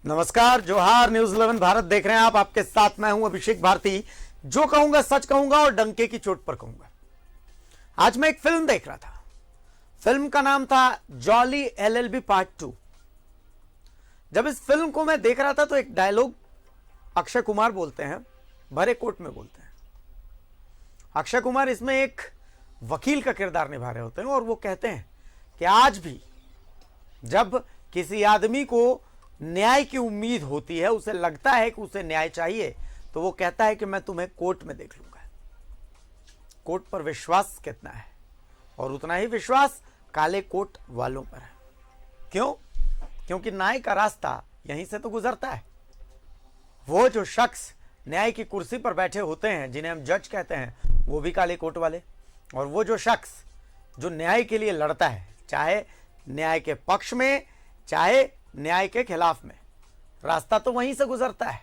नमस्कार, जोहार। न्यूज 11 भारत देख रहे हैं आप। आपके साथ मैं हूं अभिषेक भारती। जो कहूंगा सच कहूंगा और डंके की चोट पर कहूंगा। आज मैं एक फिल्म देख रहा था। फिल्म का नाम था जॉली एलएलबी पार्ट 2। जब इस फिल्म को मैं देख रहा था तो एक डायलॉग अक्षय कुमार बोलते हैं, भरे कोट में बोलते हैं। अक्षय कुमार इसमें एक वकील का किरदार निभा रहे होते हैं और वो कहते हैं कि आज भी जब किसी आदमी को न्याय की उम्मीद होती है, उसे लगता है कि उसे न्याय चाहिए, तो वो कहता है कि मैं तुम्हें कोर्ट में देख लूंगा। कोर्ट पर विश्वास कितना है, और उतना ही विश्वास काले कोट वालों पर है। क्यों? क्योंकि न्याय का रास्ता यहीं से तो गुजरता है। वो जो शख्स न्याय की कुर्सी पर बैठे होते हैं, जिन्हें हम जज कहते हैं, वो भी काले कोट वाले। और वो जो शख्स जो न्याय के लिए लड़ता है, चाहे न्याय के पक्ष में चाहे न्याय के खिलाफ में, रास्ता तो वहीं से गुजरता है।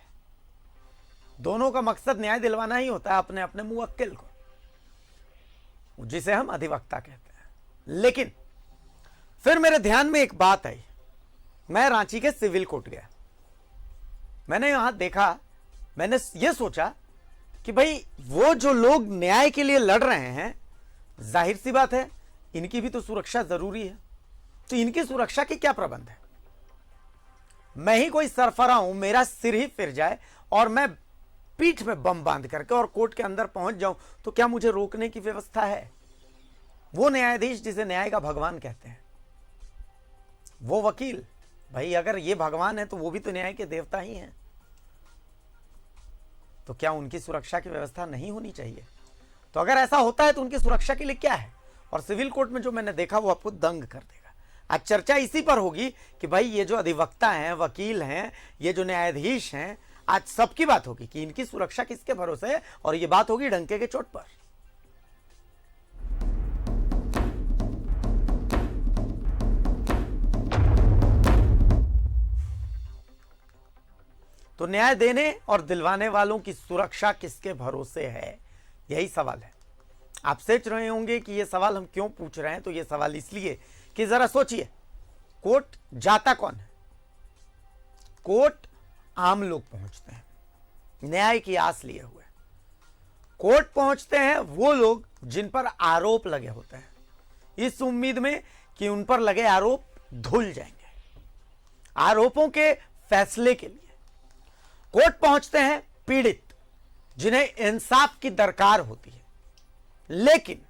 दोनों का मकसद न्याय दिलवाना ही होता है अपने अपने मुवक्किल को, जिसे हम अधिवक्ता कहते हैं। लेकिन फिर मेरे ध्यान में एक बात आई। मैं रांची के सिविल कोर्ट गया। मैंने यहां देखा, मैंने यह सोचा कि भाई वो जो लोग न्याय के लिए लड़ रहे हैं, जाहिर सी बात है इनकी भी तो सुरक्षा जरूरी है। तो इनकी सुरक्षा के क्या प्रबंध है? मैं ही कोई सरफरा हूं, मेरा सिर ही फिर जाए और मैं पीठ में बम बांध करके और कोर्ट के अंदर पहुंच जाऊं, तो क्या मुझे रोकने की व्यवस्था है? वो न्यायाधीश जिसे न्याय का भगवान कहते हैं, वो वकील, भाई अगर ये भगवान है तो वो भी तो न्याय के देवता ही हैं। तो क्या उनकी सुरक्षा की व्यवस्था नहीं होनी चाहिए? तो अगर ऐसा होता है तो उनकी सुरक्षा के लिए क्या है? और सिविल कोर्ट में जो मैंने देखा वो आपको दंग कर देगा। आज चर्चा इसी पर होगी कि भाई ये जो अधिवक्ता हैं, वकील हैं, ये जो न्यायाधीश हैं, आज सबकी बात होगी कि इनकी सुरक्षा किसके भरोसे है, और ये बात होगी डंके के चोट पर। तो न्याय देने और दिलवाने वालों की सुरक्षा किसके भरोसे है, यही सवाल है। आप सोच रहे होंगे कि यह सवाल हम क्यों पूछ रहे हैं। तो यह सवाल इसलिए कि जरा सोचिए, कोर्ट जाता कौन है? कोर्ट आम लोग पहुंचते हैं, न्याय की आस लिए हुए। कोर्ट पहुंचते हैं वो लोग जिन पर आरोप लगे होते हैं, इस उम्मीद में कि उन पर लगे आरोप धुल जाएंगे। आरोपों के फैसले के लिए कोर्ट पहुंचते हैं पीड़ित, जिन्हें इंसाफ की दरकार होती है। लेकिन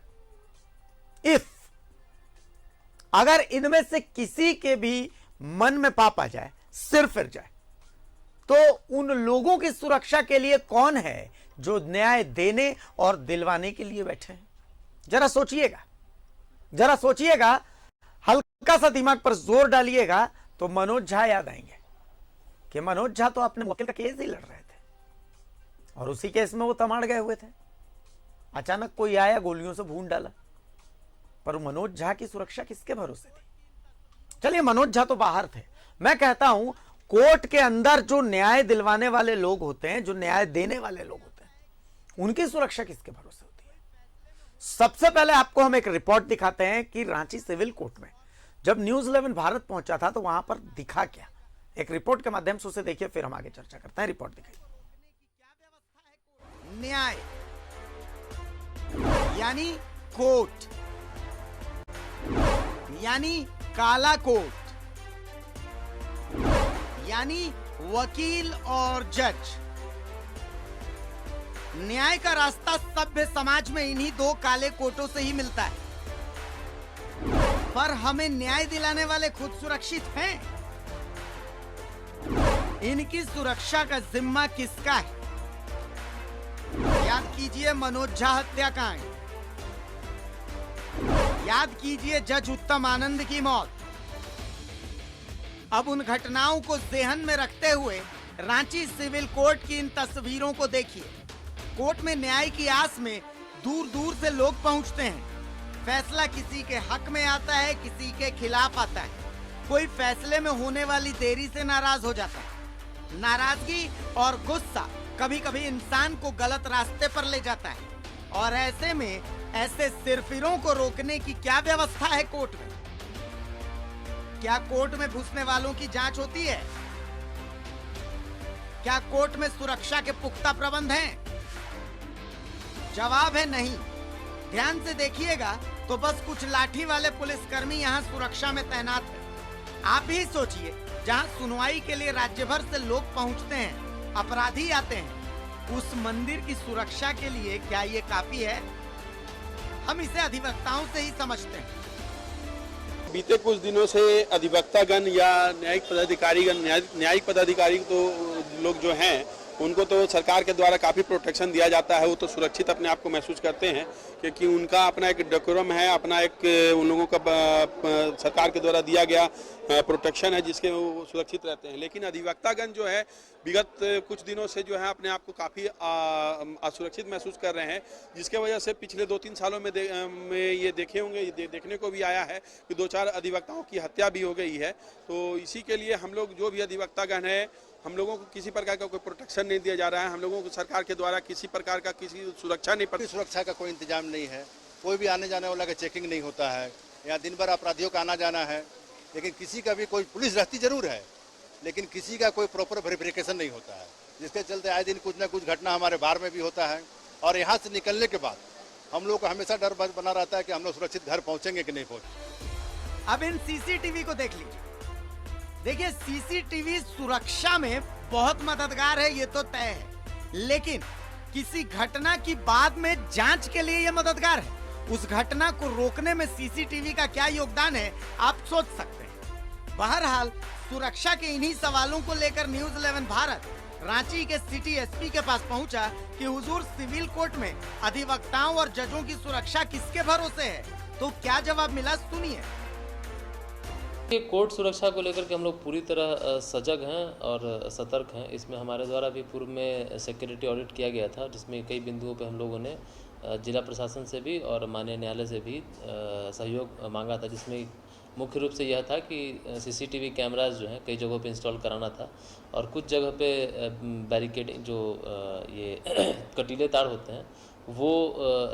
अगर इनमें से किसी के भी मन में पाप आ जाए, सिर फिर जाए, तो उन लोगों की सुरक्षा के लिए कौन है जो न्याय देने और दिलवाने के लिए बैठे हैं? जरा सोचिएगा, जरा सोचिएगा, हल्का सा दिमाग पर जोर डालिएगा तो मनोज झा याद आएंगे कि मनोज झा तो अपने वकील का केस ही लड़ रहे थे और उसी केस में वो तमाड़ गए हुए थे। अचानक कोई आया, गोलियों से भून डाला, पर मनोज झा की सुरक्षा किसके भरोसे थी? चलिए, मनोज झा तो बाहर थे। मैं कहता हूं कोर्ट के अंदर जो न्याय दिलवाने वाले लोग होते हैं, जो न्याय देने वाले लोग होते हैं, उनकी सुरक्षा किसके भरोसे होती है? सबसे पहले आपको हम एक रिपोर्ट दिखाते हैं कि रांची सिविल कोर्ट में जब न्यूज 11 भारत पहुंचा था तो वहां पर दिखा क्या। एक रिपोर्ट के माध्यम से उसे देखिए, फिर हम आगे चर्चा करते हैं। रिपोर्ट दिखाइए। न्याय यानी कोर्ट, यानी काला कोर्ट, यानी वकील और जज। न्याय का रास्ता सभ्य समाज में इन्हीं दो काले कोटों से ही मिलता है। पर हमें न्याय दिलाने वाले खुद सुरक्षित हैं? इनकी सुरक्षा का जिम्मा किसका है? याद कीजिए मनोज झा हत्याकांड, याद कीजिए जज उत्तम आनंद की मौत। अब उन घटनाओं को ज़हन में रखते हुए रांची सिविल कोर्ट की इन तस्वीरों को देखिए। कोर्ट में न्याय की आस में दूर दूर से लोग पहुंचते हैं। फैसला किसी के हक में आता है, किसी के खिलाफ आता है। कोई फैसले में होने वाली देरी से नाराज हो जाता है। नाराजगी और गुस्सा कभी कभी इंसान को गलत रास्ते पर ले जाता है, और ऐसे में ऐसे सिरफिरों को रोकने की क्या व्यवस्था है कोर्ट में? क्या कोर्ट में घुसने वालों की जांच होती है? क्या कोर्ट में सुरक्षा के पुख्ता प्रबंध हैं? जवाब है नहीं। ध्यान से देखिएगा तो बस कुछ लाठी वाले पुलिसकर्मी यहाँ सुरक्षा में तैनात हैं। आप ही सोचिए, जहाँ सुनवाई के लिए राज्य भर से लोग पहुँचते हैं, अपराधी आते हैं, उस मंदिर की सुरक्षा के लिए क्या ये काफी है? हम इसे अधिवक्ताओं से ही समझते हैं। बीते कुछ दिनों से अधिवक्तागण या न्यायिक पदाधिकारी तो लोग जो हैं उनको तो सरकार के द्वारा काफ़ी प्रोटेक्शन दिया जाता है। वो तो सुरक्षित अपने आप को महसूस करते हैं क्योंकि उनका अपना एक डेकोरम है, अपना एक उन लोगों का सरकार के द्वारा दिया गया प्रोटेक्शन है जिसके वो सुरक्षित रहते हैं। लेकिन अधिवक्तागण जो है विगत कुछ दिनों से जो है अपने आप को काफ़ी असुरक्षित महसूस कर रहे हैं, जिसके वजह से पिछले 2-3 सालों में ये देखे होंगे, देखने को भी आया है कि 2-4 अधिवक्ताओं की हत्या भी हो गई है। तो इसी के लिए हम लोग जो भी अधिवक्तागण है, हम लोगों को किसी प्रकार का कोई प्रोटेक्शन नहीं दिया जा रहा है। हम लोगों को सरकार के द्वारा किसी प्रकार का किसी सुरक्षा नहीं पड़ती, सुरक्षा का कोई इंतजाम नहीं है। कोई भी आने जाने वाला का चेकिंग नहीं होता है। यहाँ दिन भर अपराधियों का आना जाना है, लेकिन किसी का भी कोई पुलिस रहती जरूर है, लेकिन किसी का कोई प्रॉपर वेरिफिकेशन नहीं होता है, जिसके चलते आए दिन कुछ ना कुछ घटना हमारे बार में भी होता है। और यहाँ से निकलने के बाद हम लोग को हमेशा डर बना रहता है कि हम लोग सुरक्षित घर पहुँचेंगे कि नहीं पहुँचेंगे। अब इन सीसीटीवी को देख लीजिए। देखिए, सीसीटीवी सुरक्षा में बहुत मददगार है, ये तो तय है, लेकिन किसी घटना की बाद में जांच के लिए ये मददगार है। उस घटना को रोकने में सीसीटीवी का क्या योगदान है, आप सोच सकते हैं। बहरहाल सुरक्षा के इन्हीं सवालों को लेकर न्यूज़ 11 भारत रांची के सिटी एसपी के पास पहुंचा कि हुजूर सिविल कोर्ट में अधिवक्ताओं और जजों की सुरक्षा किसके भरोसे है। तो क्या जवाब मिला, सुनिए। ये कोर्ट सुरक्षा को लेकर के हम लोग पूरी तरह सजग हैं और सतर्क हैं। इसमें हमारे द्वारा भी पूर्व में सिक्योरिटी ऑडिट किया गया था, जिसमें कई बिंदुओं पे हम लोगों ने जिला प्रशासन से भी और माननीय न्यायालय से भी सहयोग मांगा था, जिसमें मुख्य रूप से यह था कि सीसीटीवी कैमरास जो हैं कई जगहों पे इंस्टॉल कराना था और कुछ जगह पे बैरिकेडिंग जो ये कटीले तार होते हैं वो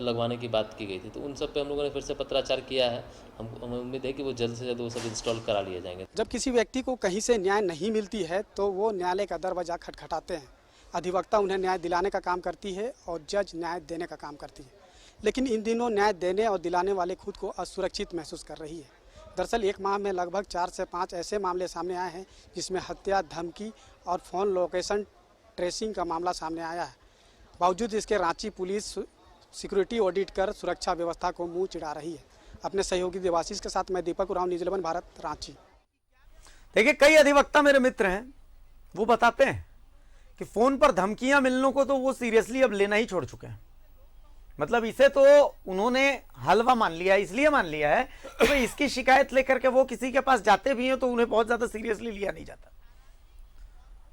लगवाने की बात की गई थी। तो उन सब पे हम लोगों ने फिर से पत्राचार किया है। हमें उम्मीद है कि वो जल्द से जल्द वो सब इंस्टॉल करा लिए जाएंगे। जब किसी व्यक्ति को कहीं से न्याय नहीं मिलती है तो वो न्यायालय का दरवाजा खटखटाते हैं। अधिवक्ता उन्हें न्याय दिलाने का काम करती है और जज न्याय देने का काम करती है। लेकिन इन दिनों न्याय देने और दिलाने वाले खुद को असुरक्षित महसूस कर रही है। दरअसल एक माह में लगभग 4 से 5 ऐसे मामले सामने आए हैं जिसमें हत्या, धमकी और फ़ोन लोकेशन ट्रेसिंग का मामला सामने आया है। बावजूद इसके रांची पुलिस सिक्योरिटी ऑडिट कर सुरक्षा व्यवस्था को मुंह चिढ़ा रही है। अपने सहयोगी देवाशीष के साथ मैं दीपक उरांव, न्यूज़ 11 भारत, रांची। देखिए, कई अधिवक्ता मेरे मित्र हैं, वो बताते हैं कि फोन पर धमकियां मिलने को तो वो सीरियसली अब लेना ही छोड़ चुके हैं। मतलब इसे तो उन्होंने हलवा मान लिया, इसलिए मान लिया है कि भाई इसकी शिकायत लेकर के वो किसी के पास जाते भी हैं तो उन्हें बहुत ज्यादा सीरियसली लिया नहीं जाता।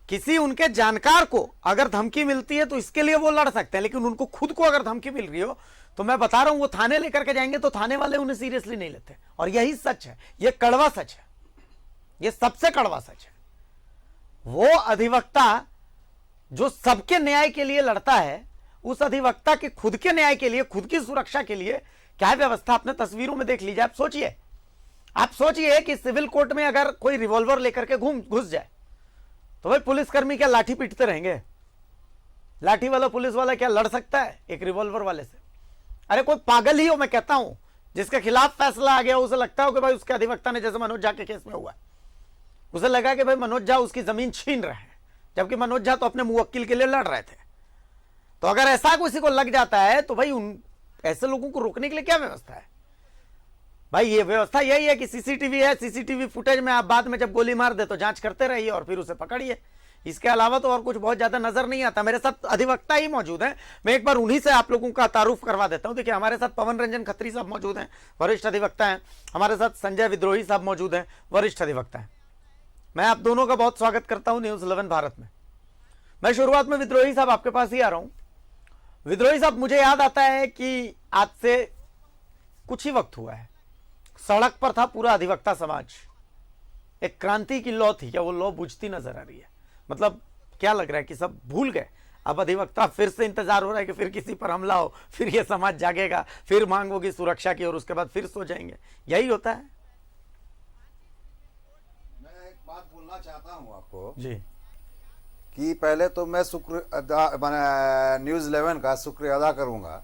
किसी उनके जानकार को अगर धमकी मिलती है तो इसके लिए वो लड़ सकते हैं, लेकिन उनको खुद को अगर धमकी मिल रही हो तो मैं बता रहा हूं वो थाने लेकर के जाएंगे तो थाने वाले उन्हें सीरियसली नहीं लेते। और यही सच है, ये कड़वा सच है, ये सबसे कड़वा सच है। वो अधिवक्ता जो सबके न्याय के लिए लड़ता है, उस अधिवक्ता के खुद के न्याय के लिए, खुद की सुरक्षा के लिए क्या व्यवस्था आपने तस्वीरों में देख लीजिए। आप सोचिए कि सिविल कोर्ट में अगर कोई रिवॉल्वर लेकर के घुस जाए तो भाई पुलिसकर्मी क्या लाठी पीटते रहेंगे? लाठी वाला पुलिस वाला क्या लड़ सकता है एक रिवॉल्वर वाले से? अरे कोई पागल ही हो, मैं कहता हूं, जिसके खिलाफ फैसला आ गया उसे लगता हो कि भाई उसके अधिवक्ता ने, जैसे मनोज झा के केस में हुआ, उसे लगा कि भाई मनोज झा उसकी जमीन छीन रहे हैं, जबकि मनोज झा तो अपने मुवक्किल के लिए लड़ रहे थे। तो अगर ऐसा किसी को लग जाता है तो भाई उन ऐसे लोगों को रोकने के लिए क्या व्यवस्था है? भाई ये व्यवस्था यही है कि सीसीटीवी है, सीसीटीवी फुटेज में आप बाद में जब गोली मार दे तो जांच करते रहिए और फिर उसे पकड़िए। इसके अलावा तो और कुछ बहुत ज्यादा नजर नहीं आता। मेरे साथ अधिवक्ता ही मौजूद हैं, मैं एक बार उन्हीं से आप लोगों का तारुफ करवा देता हूं। देखिए, हमारे साथ पवन रंजन खत्री साहब मौजूद हैं, वरिष्ठ अधिवक्ता हैं। हमारे साथ संजय विद्रोही साहब मौजूद हैं, वरिष्ठ अधिवक्ता हैं। मैं आप दोनों का बहुत स्वागत करता हूं न्यूज़ 11 भारत में। मैं शुरुआत में विद्रोही साहब आपके पास ही आ रहा हूं। विद्रोही साहब, मुझे याद आता है कि आज से कुछ ही वक्त हुआ है, सड़क पर था पूरा अधिवक्ता समाज, एक क्रांति की लौ थी। क्या वो लौ बुझती नजर आ रही है? मतलब क्या लग रहा है कि सब भूल गए? अब अधिवक्ता फिर से इंतजार हो रहा है कि फिर किसी पर हमला हो, फिर ये समाज जागेगा, फिर मांग होगी सुरक्षा की और उसके बाद फिर सो जाएंगे। यही होता है। मैं एक बात बोलना चाहता हूं आपको जी। कि पहले तो मैं न्यूज़ 11 का शुक्र अदा करूंगा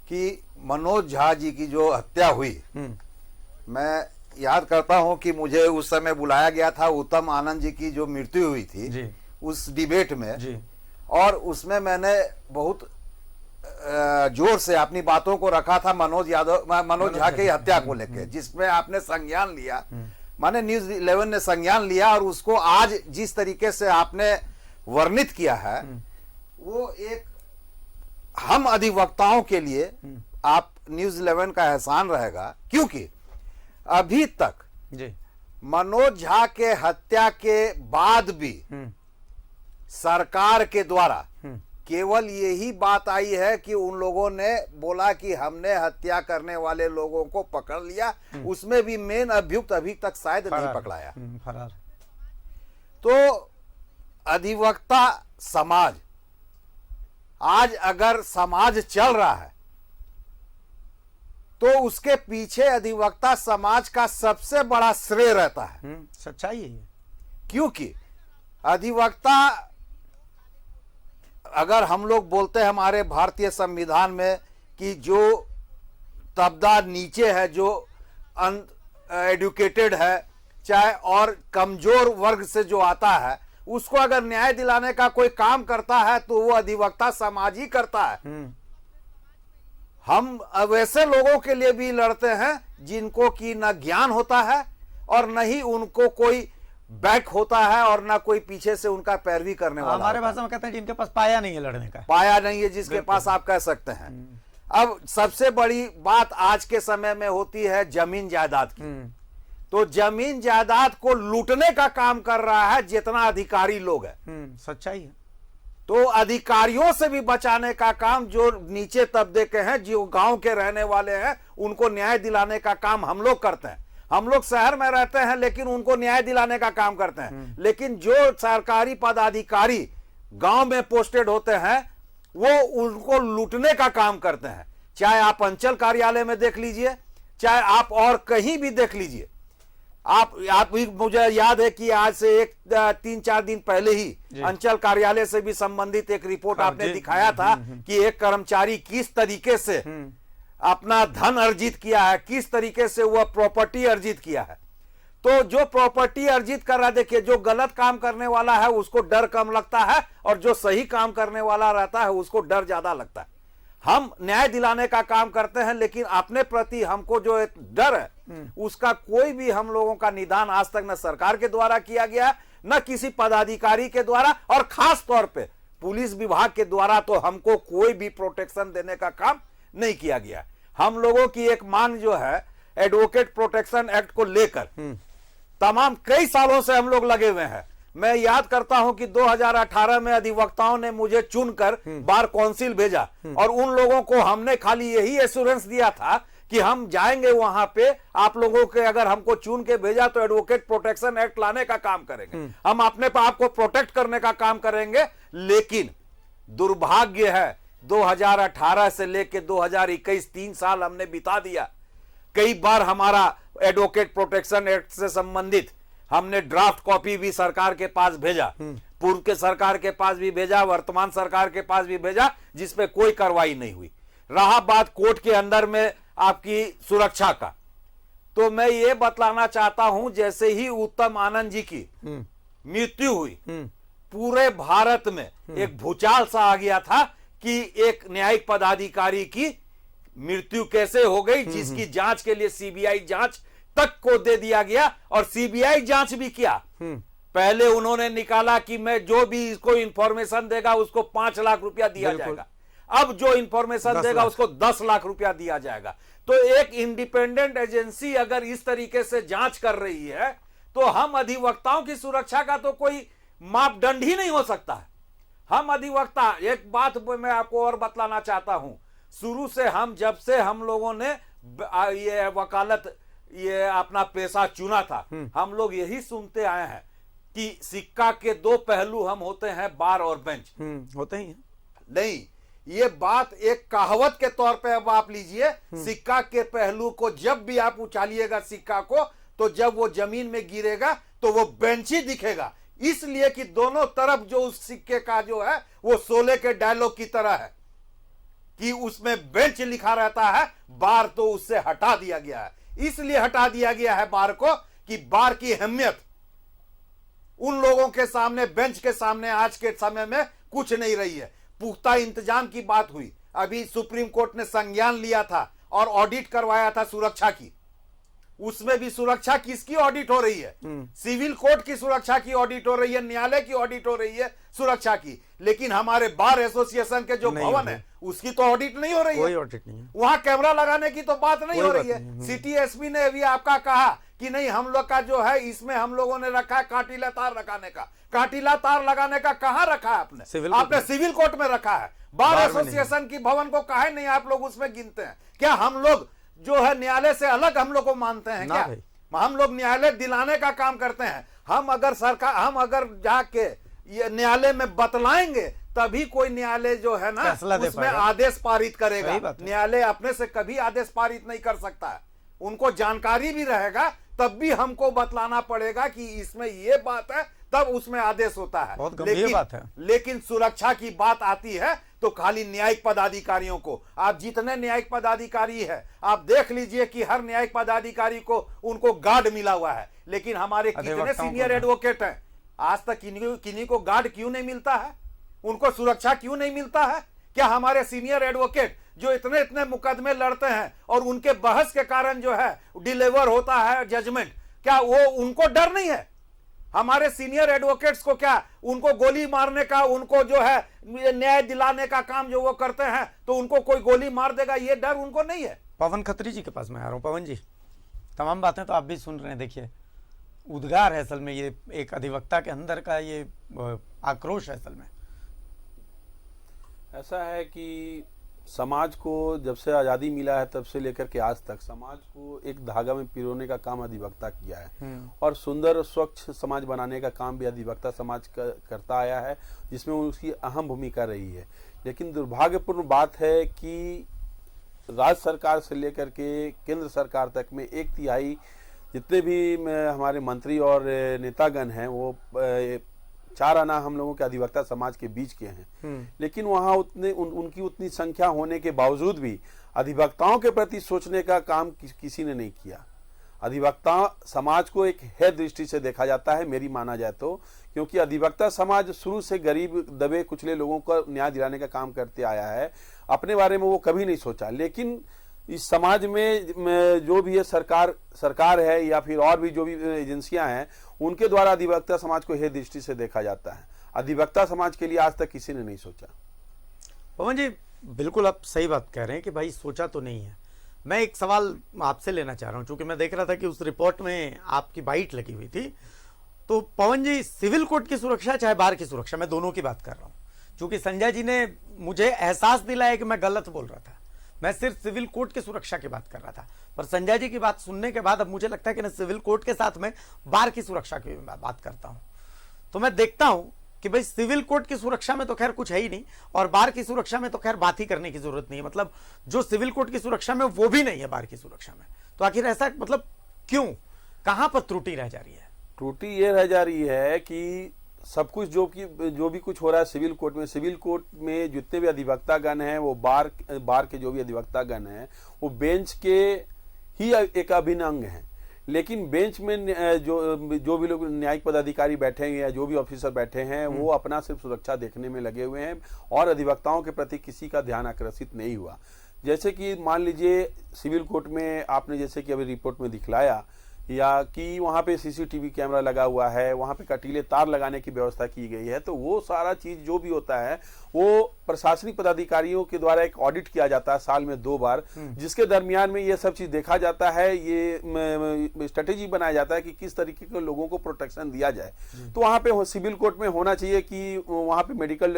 कि मनोज झा जी की जो हत्या हुई, मैं याद करता हूं कि मुझे उस समय बुलाया गया था उत्तम आनंद जी की जो मृत्यु हुई थी जी। उस डिबेट में जी। और उसमें मैंने बहुत जोर से अपनी बातों को रखा था मनोज झा की हत्या को लेकर, जिसमें आपने संज्ञान लिया, माने न्यूज़ 11 ने संज्ञान लिया और उसको आज जिस तरीके से आपने वर्णित किया है वो एक हम अधिवक्ताओं के लिए आप न्यूज़ 11 का एहसान रहेगा, क्योंकि अभी तक जी मनोज झा के हत्या के बाद भी सरकार के द्वारा केवल यही बात आई है कि उन लोगों ने बोला कि हमने हत्या करने वाले लोगों को पकड़ लिया, उसमें भी मेन अभियुक्त अभी तक शायद नहीं पकड़ाया। फरार। तो अधिवक्ता समाज आज अगर समाज चल रहा है तो उसके पीछे अधिवक्ता समाज का सबसे बड़ा श्रेय रहता है। सच्चाई है ये। क्योंकि अधिवक्ता, अगर हम लोग बोलते हैं हमारे भारतीय संविधान में कि जो तबका नीचे है, जो एडुकेटेड है, चाहे और कमजोर वर्ग से जो आता है, उसको अगर न्याय दिलाने का कोई काम करता है तो वो अधिवक्ता समाज ही करता है। हम वैसे लोगों के लिए भी लड़ते हैं जिनको की न ज्ञान होता है और न ही उनको कोई बैक होता है और ना कोई पीछे से उनका पैरवी करने वाला। हमारे भाषा में कहते हैं जिनके पास पाया नहीं है लड़ने का, पाया नहीं है जिसके पास, आप कह सकते हैं। अब सबसे बड़ी बात आज के समय में होती है जमीन जायदाद की। तो जमीन जायदाद को लूटने का काम कर रहा है जितना अधिकारी लोग है। सच्चाई है। तो अधिकारियों से भी बचाने का काम जो नीचे तबके के हैं, जो गांव के रहने वाले हैं, उनको न्याय दिलाने का काम हम लोग करते हैं। हम लोग शहर में रहते हैं लेकिन उनको न्याय दिलाने का काम करते हैं। लेकिन जो सरकारी पदाधिकारी गांव में पोस्टेड होते हैं वो उनको लूटने का काम करते हैं। चाहे आप अंचल कार्यालय में देख लीजिए, चाहे आप और कहीं भी देख लीजिए। आप भी, मुझे याद है कि आज से 3-4 दिन पहले ही अंचल कार्यालय से भी संबंधित एक रिपोर्ट आपने दिखाया था कि एक कर्मचारी किस तरीके से अपना धन अर्जित किया है, किस तरीके से वह प्रॉपर्टी अर्जित किया है। तो जो प्रॉपर्टी अर्जित कर रहा है, देखिए, जो गलत काम करने वाला है उसको डर कम लगता है और जो सही काम करने वाला रहता है उसको डर ज्यादा लगता है। हम न्याय दिलाने का काम करते हैं लेकिन अपने प्रति हमको जो एक डर है उसका कोई भी हम लोगों का निदान आज तक न सरकार के द्वारा किया गया, न किसी पदाधिकारी के द्वारा, और खास तौर पे पुलिस विभाग के द्वारा तो हमको कोई भी प्रोटेक्शन देने का काम नहीं किया गया। हम लोगों की एक मांग जो है एडवोकेट प्रोटेक्शन एक्ट को लेकर तमाम कई सालों से हम लोग लगे हुए हैं। मैं याद करता हूं कि 2018 में अधिवक्ताओं ने मुझे चुनकर बार काउंसिल भेजा और उन लोगों को हमने खाली यही एश्योरेंस दिया था कि हम जाएंगे वहां पे, आप लोगों के अगर हमको चुन के भेजा तो एडवोकेट प्रोटेक्शन एक्ट लाने का काम करेंगे, हम अपने आप को प्रोटेक्ट करने का काम करेंगे। लेकिन दुर्भाग्य है 2018 से लेकर 2021 3 साल हमने बिता दिया। कई बार हमारा एडवोकेट प्रोटेक्शन एक्ट से संबंधित हमने ड्राफ्ट कॉपी भी सरकार के पास भेजा, पूर्व के सरकार के पास भी भेजा, वर्तमान सरकार के पास भी भेजा, जिसपे कोई कार्रवाई नहीं हुई। रहा बात कोर्ट के अंदर में आपकी सुरक्षा का, तो मैं ये बतलाना चाहता हूं, जैसे ही उत्तम आनंद जी की मृत्यु हुई पूरे भारत में एक भूचाल सा आ गया था कि एक न्यायिक पदाधिकारी की मृत्यु कैसे हो गई, जिसकी जांच के लिए सीबीआई जांच तक को दे दिया गया और सीबीआई जांच भी किया। पहले उन्होंने निकाला कि मैं जो भी इसको इंफॉर्मेशन देगा उसको 5 लाख रुपया दिया जाएगा, अब जो इंफॉर्मेशन देगा उसको 10 लाख रुपया दिया जाएगा। तो एक इंडिपेंडेंट एजेंसी अगर इस तरीके से जांच कर रही है तो हम अधिवक्ताओं की सुरक्षा का तो कोई मापदंड ही नहीं हो सकता है। हम अधिवक्ता, एक बात मैं आपको और बतलाना चाहता हूं, शुरू से जब से हम लोगों ने ये वकालत, ये अपना पेशा चुना था, हम लोग यही सुनते आए हैं कि सिक्का के 2 पहलू हम होते हैं, बार और बेंच होते ही हैं। नहीं, ये बात एक कहावत के तौर पे अब आप लीजिए, सिक्का के पहलू को जब भी आप उछालिएगा सिक्का को, तो जब वो जमीन में गिरेगा तो वो बेंच ही दिखेगा। इसलिए कि दोनों तरफ जो उस सिक्के का जो है वो शोले के डायलॉग की तरह है कि उसमें बेंच लिखा रहता है, बार तो उससे हटा दिया गया है। इसलिए हटा दिया गया है बार को कि बार की अहमियत उन लोगों के सामने, बेंच के सामने आज के समय में कुछ नहीं रही है। पुख्ता इंतजाम की बात हुई, अभी सुप्रीम कोर्ट ने संज्ञान लिया था और ऑडिट करवाया था सुरक्षा की। उसमें भी सुरक्षा किसकी ऑडिट हो रही है? सिविल कोर्ट की सुरक्षा की ऑडिट हो रही है, न्यायालय की ऑडिट हो रही है सुरक्षा की। लेकिन हमारे बार एसोसिएशन के जो भवन है उसकी तो ऑडिट नहीं हो रही है, कोई ऑडिट नहीं है। वहां कैमरा लगाने की तो बात नहीं हो रही है। सिटी एसपी ने अभी आपका कहा कि नहीं, हम लोग का जो है इसमें हम लोगों ने रखा है काटीला तार लगाने का। काटीला तार लगाने का कहां रखा है आपने? आपने सिविल कोर्ट में रखा है। बार एसोसिएशन की भवन को काहे नहीं आप लोग उसमें गिनते हैं? क्या हम लोग जो है न्यायालय से अलग हम लोग को मानते हैं क्या? हम लोग न्यायालय दिलाने का काम करते हैं। हम अगर जाके ये न्यायालय में बतलाएंगे तभी कोई न्यायालय जो है ना उसमें आदेश पारित करेगा। न्यायालय अपने से कभी आदेश पारित नहीं कर सकता है। उनको जानकारी भी रहेगा तब भी हमको बतलाना पड़ेगा कि इसमें ये बात है, तब उसमें आदेश होता है। बहुत गंभीर बात है। लेकिन सुरक्षा की बात आती है तो खाली न्यायिक पदाधिकारियों को, आप जितने न्यायिक पदाधिकारी है आप देख लीजिए कि हर न्यायिक पदाधिकारी को उनको गार्ड मिला हुआ है। लेकिन हमारे कितने सीनियर एडवोकेट हैं, आज तक किन्हीं को गार्ड क्यों नहीं मिलता है? उनको सुरक्षा क्यों नहीं मिलता है? क्या हमारे सीनियर एडवोकेट जो इतने इतने मुकदमे लड़ते हैं और उनके बहस के कारण जो है डिलीवर होता है जजमेंट, क्या वो उनको डर नहीं है? हमारे सीनियर एडवोकेट्स को क्या उनको गोली मारने का, उनको जो है न्याय दिलाने का काम जो वो करते हैं तो उनको कोई गोली मार देगा ये डर उनको नहीं है? पवन खत्री जी के पास मैं आ रहा हूं। पवन जी, तमाम बातें तो आप भी सुन रहे हैं। देखिए, उद्गार है असल में, ये एक अधिवक्ता के अंदर का ये आक्रोश है असल में। ऐसा है कि समाज को जब से आज़ादी मिला है तब से लेकर के आज तक समाज को एक धागा में पिरोने का काम अधिवक्ता किया है और सुंदर स्वच्छ समाज बनाने का काम भी अधिवक्ता समाज करता आया है, जिसमें उसकी अहम भूमिका रही है। लेकिन दुर्भाग्यपूर्ण बात है कि राज्य सरकार से लेकर के केंद्र सरकार तक में 1/3 जितने भी हमारे मंत्री और नेतागण हैं वो 4 आना हम लोगों के अधिवक्ता समाज के बीच के हैं। लेकिन वहाँ उनकी उतनी संख्या होने के बावजूद भी अधिवक्ताओं के प्रति सोचने का काम किसी ने नहीं किया। अधिवक्ता समाज को एक है दृष्टि से देखा जाता है, मेरी माना जाए तो, क्योंकि अधिवक्ता समाज शुरू से गरीब दबे कुचले लोगों को न्याय दिलाने का काम करते आया है। अपने बारे में वो कभी नहीं सोचा। लेकिन इस समाज में जो भी ये सरकार है या फिर और भी जो भी एजेंसियां हैं उनके द्वारा अधिवक्ता समाज को हे दृष्टि से देखा जाता है। अधिवक्ता समाज के लिए आज तक किसी ने नहीं सोचा। पवन जी, बिल्कुल आप सही बात कह रहे हैं कि भाई सोचा तो नहीं है। मैं एक सवाल आपसे लेना चाह रहा हूं, क्योंकि मैं देख रहा था कि उस रिपोर्ट में आपकी बाइट लगी हुई थी। तो पवन जी, सिविल कोर्ट की सुरक्षा चाहे बार की सुरक्षा, मैं दोनों की बात कर रहा हूँ। क्योंकि संजय जी ने मुझे एहसास दिलाया कि मैं गलत बोल रहा था, मैं सिर्फ सिविल कोर्ट की सुरक्षा की बात कर रहा था। पर संजय जी की बात सुनने के बाद अब मुझे लगता है कि मैं सिविल कोर्ट के साथ में बार की सुरक्षा की बात करता हूं। तो मैं देखता हूं कि भाई सिविल कोर्ट की सुरक्षा में तो खैर कुछ है ही नहीं, और बार की सुरक्षा में तो खैर बात ही करने की जरूरत नहीं है। मतलब जो सिविल कोर्ट की सुरक्षा में वो भी नहीं है बार की सुरक्षा में। तो आखिर ऐसा मतलब क्यों, कहां पर त्रुटि रह जा रही है? त्रुटि ये रह जा रही है कि सब कुछ जो भी कुछ हो रहा है सिविल कोर्ट में जितने भी अधिवक्तागण हैं वो बार के जो भी अधिवक्तागण हैं वो बेंच के ही एक अभिन्न अंग हैं। लेकिन बेंच में जो भी लोग न्यायिक पदाधिकारी बैठे हैं या जो भी ऑफिसर बैठे हैं वो अपना सिर्फ सुरक्षा देखने में लगे हुए हैं और अधिवक्ताओं के प्रति किसी का ध्यान आकर्षित नहीं हुआ। जैसे कि मान लीजिए सिविल कोर्ट में आपने जैसे कि अभी रिपोर्ट में दिखलाया या कि वहाँ पे सीसीटीवी कैमरा लगा हुआ है, वहाँ पे कटीले तार लगाने की व्यवस्था की गई है, तो वो सारा चीज़ जो भी होता है वो प्रशासनिक पदाधिकारियों के द्वारा एक ऑडिट किया जाता है साल में 2 बार, जिसके दरमियान में ये सब चीज़ देखा जाता है। ये स्ट्रेटेजी बनाया जाता है कि किस तरीके के लोगों को प्रोटेक्शन दिया जाए। तो वहाँ पे सिविल कोर्ट में होना चाहिए कि वहाँ पे मेडिकल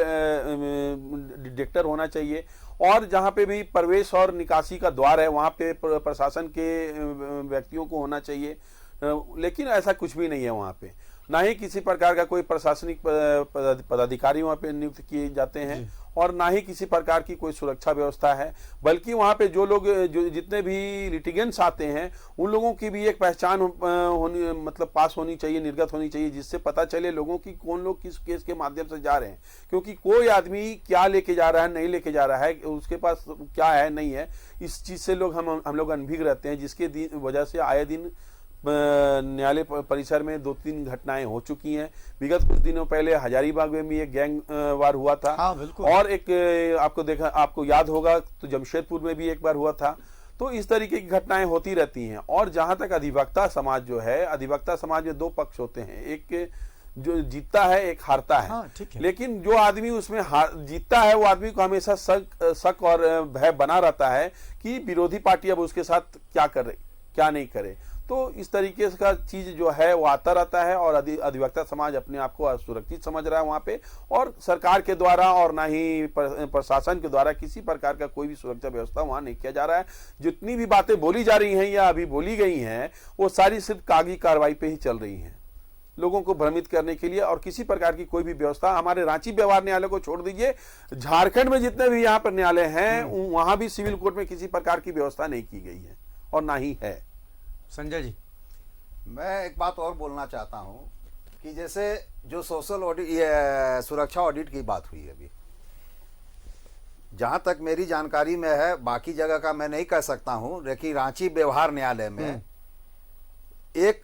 डिटेक्टर होना चाहिए और जहाँ पे भी प्रवेश और निकासी का द्वार है वहाँ पे प्रशासन के व्यक्तियों को होना चाहिए। लेकिन ऐसा कुछ भी नहीं है वहाँ पे, ना ही किसी प्रकार का कोई प्रशासनिक पदाधिकारी वहाँ पे नियुक्त किए जाते हैं और ना ही किसी प्रकार की कोई सुरक्षा व्यवस्था है, बल्कि वहाँ पे जो लोग जो जितने भी लिटिगेंट्स आते हैं उन लोगों की भी एक पहचान होनी, मतलब पास होनी चाहिए, निर्गत होनी चाहिए, जिससे पता चले लोगों की कौन लोग किस केस के माध्यम से जा रहे हैं। क्योंकि कोई आदमी क्या लेके जा रहा है, नहीं लेके जा रहा है, उसके पास क्या है नहीं है, इस चीज़ से लोग हम लोग अनभिज्ञ रहते हैं, जिसके वजह से आए दिन न्यायालय परिसर में 2-3 घटनाएं हो चुकी हैं। विगत कुछ दिनों पहले हजारीबाग में भी एक गैंग वार हुआ था। हाँ, बिल्कुल। और एक आपको याद होगा तो जमशेदपुर में भी एक बार हुआ था। तो इस तरीके की घटनाएं होती रहती हैं। और जहां तक अधिवक्ता समाज जो है, अधिवक्ता समाज में 2 पक्ष होते हैं, एक जो जीतता है, एक हारता है। हाँ, ठीक है। लेकिन जो आदमी उसमें जीतता है वो आदमी को हमेशा शक और भय बना रहता है कि विरोधी पार्टी अब उसके साथ क्या करे क्या नहीं करे। तो इस तरीके का चीज जो है वो आता रहता है और अधिवक्ता समाज अपने आप को असुरक्षित समझ रहा है वहां पे, और सरकार के द्वारा और ना ही प्रशासन के द्वारा किसी प्रकार का कोई भी सुरक्षा व्यवस्था वहां नहीं किया जा रहा है। जितनी भी बातें बोली जा रही हैं या अभी बोली गई हैं वो सारी सिर्फ कागजी कार्रवाई पे ही चल रही हैं, लोगों को भ्रमित करने के लिए, और किसी प्रकार की कोई भी व्यवस्था हमारे रांची व्यवहार न्यायालय को छोड़ दीजिए, झारखंड में जितने भी यहाँ पर न्यायालय हैं वहां भी सिविल कोर्ट में किसी प्रकार की व्यवस्था नहीं की गई है और ना ही है। संजय जी, मैं एक बात और बोलना चाहता हूं कि जैसे जो सोशल ऑडिट, सुरक्षा ऑडिट की बात हुई अभी, जहां तक मेरी जानकारी में है, बाकी जगह का मैं नहीं कह सकता हूं, लेकिन रांची व्यवहार न्यायालय में एक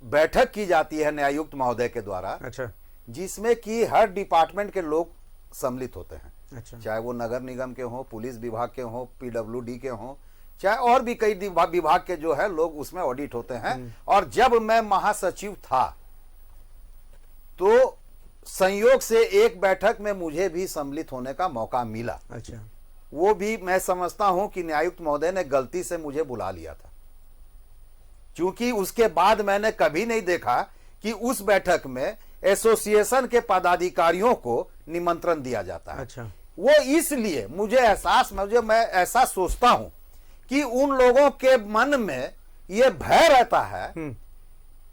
बैठक की जाती है न्यायायुक्त महोदय के द्वारा। अच्छा, जिसमें कि हर डिपार्टमेंट के लोग सम्मिलित होते हैं। अच्छा, चाहे वो नगर निगम के हों, पुलिस विभाग के हों, पीडब्ल्यूडी के हों, चाहे और भी कई विभाग के जो है लोग उसमें ऑडिट होते हैं। और जब मैं महासचिव था तो संयोग से एक बैठक में मुझे भी सम्मिलित होने का मौका मिला। अच्छा, वो भी मैं समझता हूं कि न्यायायुक्त महोदय ने गलती से मुझे बुला लिया था, क्योंकि उसके बाद मैंने कभी नहीं देखा कि उस बैठक में एसोसिएशन के पदाधिकारियों को निमंत्रण दिया जाता है। अच्छा, वो इसलिए मैं ऐसा सोचता हूं कि उन लोगों के मन में यह भय रहता है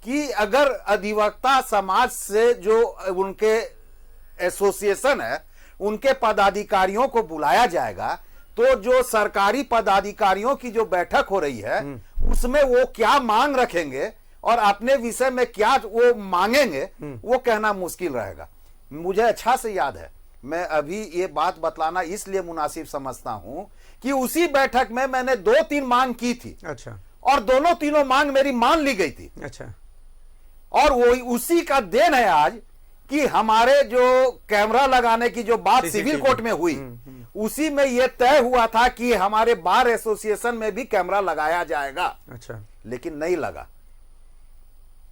कि अगर अधिवक्ता समाज से जो उनके एसोसिएशन है उनके पदाधिकारियों को बुलाया जाएगा तो जो सरकारी पदाधिकारियों की जो बैठक हो रही है उसमें वो क्या मांग रखेंगे और अपने विषय में क्या वो मांगेंगे वो कहना मुश्किल रहेगा। मुझे अच्छा से याद है, मैं अभी ये बात बतलाना इसलिए मुनासिब समझता हूं कि उसी बैठक में मैंने 2-3 मांग की थी। अच्छा, और दोनों तीनों मांग मेरी मान ली गई थी। अच्छा, और वो उसी का देन है आज कि हमारे जो कैमरा लगाने की जो बात सिविल कोर्ट में हुई उसी में यह तय हुआ था कि हमारे बार एसोसिएशन में भी कैमरा लगाया जाएगा। अच्छा, लेकिन नहीं लगा।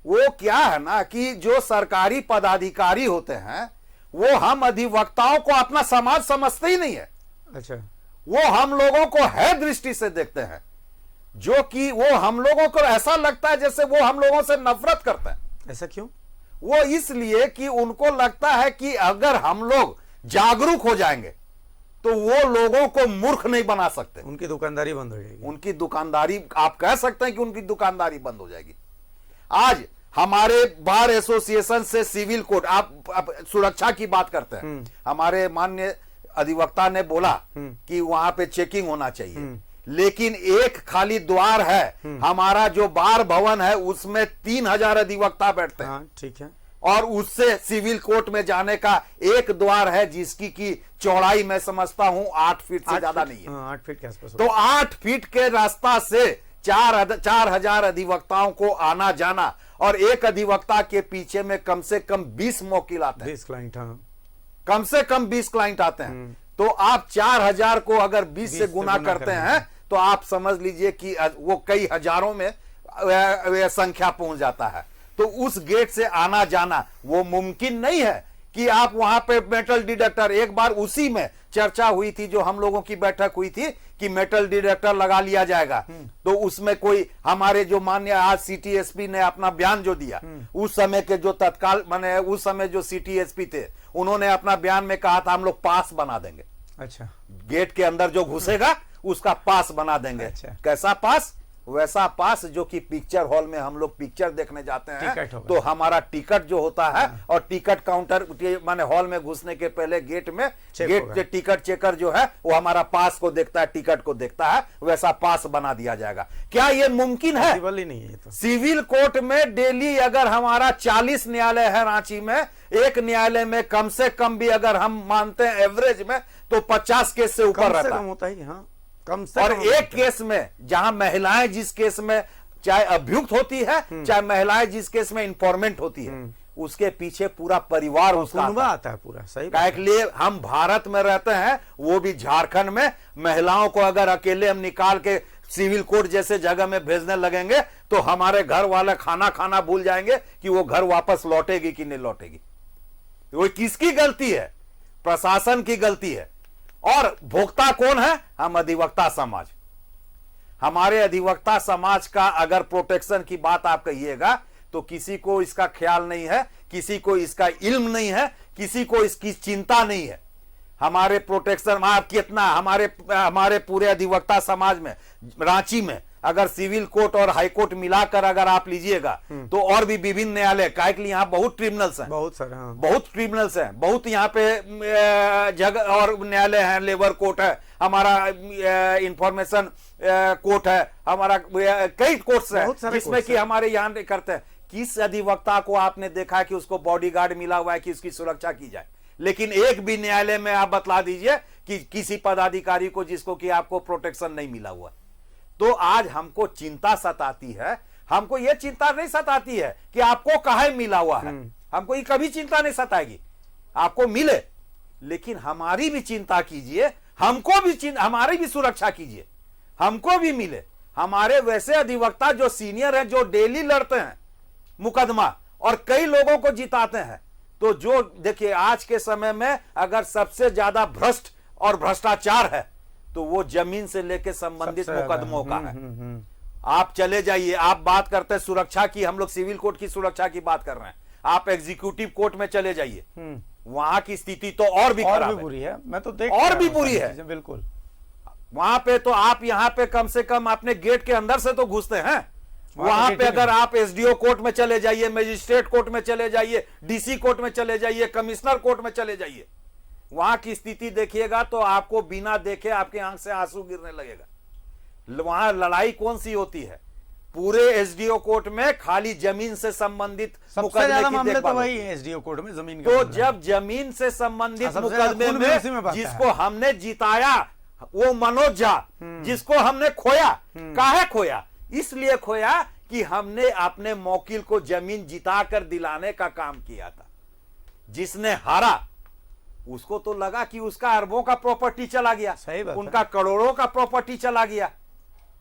वो क्या है ना कि जो सरकारी पदाधिकारी होते हैं वो हम अधिवक्ताओं को अपना समाज समझते ही नहीं है। अच्छा, वो हम लोगों को है दृष्टि से देखते हैं, जो कि वो हम लोगों को ऐसा लगता है जैसे वो हम लोगों से नफरत करते हैं। ऐसा क्यों? वो इसलिए कि उनको लगता है कि अगर हम लोग जागरूक हो जाएंगे तो वो लोगों को मूर्ख नहीं बना सकते। उनकी दुकानदारी बंद हो जाएगी। उनकी दुकानदारी, आप कह सकते हैं कि उनकी दुकानदारी बंद हो जाएगी। आज हमारे बार एसोसिएशन से सिविल कोर्ट, आप सुरक्षा की बात करते हैं, हमारे माननीय अधिवक्ता ने बोला कि वहां पे चेकिंग होना चाहिए, लेकिन एक खाली द्वार है। हमारा जो बार भवन है उसमें 3000 अधिवक्ता बैठते हैं। हाँ, ठीक है। और उससे सिविल कोर्ट में जाने का एक द्वार है जिसकी की चौड़ाई मैं समझता हूं 8 फीट से ज्यादा नहीं है। 8 फीट के आसपास। तो 8 फीट के रास्ता से 4000 अधिवक्ताओं को आना जाना, और एक अधिवक्ता के पीछे में कम से कम 20 मौकिल आते हैं। 20 क्लाइंट, हाँ, कम से कम 20 क्लाइंट आते हैं। तो आप 4000 को अगर 20 से गुना करते हैं तो आप समझ लीजिए कि वो कई हजारों में संख्या पहुंच जाता है। तो उस गेट से आना जाना वो मुमकिन नहीं है कि आप वहां पे मेटल डिटेक्टर, एक बार उसी में चर्चा हुई थी, जो हम लोगों की बैठक हुई थी कि मेटल डिटेक्टर लगा लिया जाएगा। तो उसमें कोई हमारे जो माननीय आज सिटी एसपी ने अपना बयान जो दिया, उस समय के जो तत्काल माने उस समय जो सिटी एसपी थे उन्होंने अपना बयान में कहा था हम लोग पास बना देंगे। अच्छा, गेट के अंदर जो घुसेगा उसका पास बना देंगे। अच्छा। कैसा पास? वैसा पास जो कि पिक्चर हॉल में हम लोग पिक्चर देखने जाते टिकट हैं, होगा। तो हमारा टिकट जो होता है और टिकट काउंटर माने हॉल में घुसने के पहले गेट में गेट के टिकट चेकर जो है वो हमारा पास को देखता है, टिकट को देखता है, वैसा पास बना दिया जाएगा। क्या ये मुमकिन है? पॉसिबल ही नहीं है ये तो। सिविल कोर्ट में डेली अगर हमारा 40 न्यायालय है रांची में, एक न्यायालय में कम से कम भी अगर हम मानते हैं एवरेज में तो 50 केस से ऊपर रहता है। कम होता ही, हाँ कम से और कम एक केस में जहां महिलाएं जिस केस में चाहे अभियुक्त होती है, चाहे महिलाएं जिस केस में इंफॉर्मेंट होती है, उसके पीछे पूरा परिवार उसका कुनबा आता है पूरा। सही काहे के लिए हम भारत में रहते हैं, वो भी झारखंड में। महिलाओं को अगर अकेले हम निकाल के सिविल कोर्ट जैसे जगह में भेजने लगेंगे तो हमारे घर वाले खाना खाना भूल जाएंगे कि वो घर वापस लौटेगी कि नहीं लौटेगी। वो किसकी गलती है? प्रशासन की गलती है। और भोक्ता कौन है? हम अधिवक्ता समाज। हमारे अधिवक्ता समाज का अगर प्रोटेक्शन की बात आप कहिएगा तो किसी को इसका ख्याल नहीं है, किसी को इसका इल्म नहीं है, किसी को इसकी चिंता नहीं है। हमारे प्रोटेक्शन आप कितना हमारे पूरे अधिवक्ता समाज में रांची में अगर सिविल कोर्ट और हाई कोर्ट मिलाकर अगर आप लीजिएगा तो और भी विभिन्न न्यायालय, काहे के लिए यहाँ बहुत ट्रिब्यूनल्स हैं, बहुत सारे, हाँ। बहुत ट्रिब्यूनल्स हैं, बहुत यहाँ पे जगह और न्यायालय है, लेबर कोर्ट है, हमारा इंफॉर्मेशन कोर्ट है, हमारा कई कोर्ट्स हैं जिसमें कि हमारे यहाँ करते हैं। किस अधिवक्ता को आपने देखा कि उसको बॉडीगार्ड मिला हुआ है कि उसकी सुरक्षा की जाए? लेकिन एक भी न्यायालय में आप बतला दीजिए कि किसी पदाधिकारी को जिसको कि आपको प्रोटेक्शन नहीं मिला हुआ। तो आज हमको चिंता सताती है। हमको यह चिंता नहीं सताती है कि आपको काहे मिला हुआ है, हमको ये कभी चिंता नहीं सताएगी, आपको मिले, लेकिन हमारी भी चिंता कीजिए, हमको भी हमारी भी सुरक्षा कीजिए, हमको भी मिले। हमारे वैसे अधिवक्ता जो सीनियर हैं, जो डेली लड़ते हैं मुकदमा और कई लोगों को जिताते हैं, तो जो देखिए आज के समय में अगर सबसे ज्यादा भ्रष्ट और भ्रष्टाचार है तो वो जमीन से लेकर संबंधित मुकदमों का है। आप चले जाइए, आप बात करते हैं सुरक्षा की, हम लोग सिविल कोर्ट की सुरक्षा की बात कर रहे हैं। आप एग्जीक्यूटिव कोर्ट में चले जाइए, वहां की स्थिति तो और भी खराब है, बुरी है। मैं तो देख और भी बुरी है, बिल्कुल। वहां पे तो आप यहाँ पे कम से कम अपने गेट के अंदर से तो घुसते हैं, वहां पे अगर आप एसडीओ कोर्ट में चले जाइए, मजिस्ट्रेट कोर्ट में चले जाइए, डीसी कोर्ट में चले जाइए, कमिश्नर कोर्ट में चले जाइए, वहां की स्थिति देखिएगा तो आपको बिना देखे आपके आंख से आंसू गिरने लगेगा। वहां लड़ाई कौन सी होती है? पूरे एसडीओ कोर्ट में खाली जमीन से संबंधित मुकदमे की मामले तो वही है एसडीओ कोर्ट में, जमीन तो जब जमीन से संबंधित मुकदमे में जिसको हमने जिताया वो मनोज झा, जिसको हमने खोया, काहे खोया? इसलिए खोया कि हमने अपने मौकिल को जमीन जिताकर दिलाने का काम किया था। जिसने हारा उसको तो लगा कि उसका अरबों का प्रॉपर्टी चला गया, सही बात उनका करोड़ों का प्रॉपर्टी चला गया,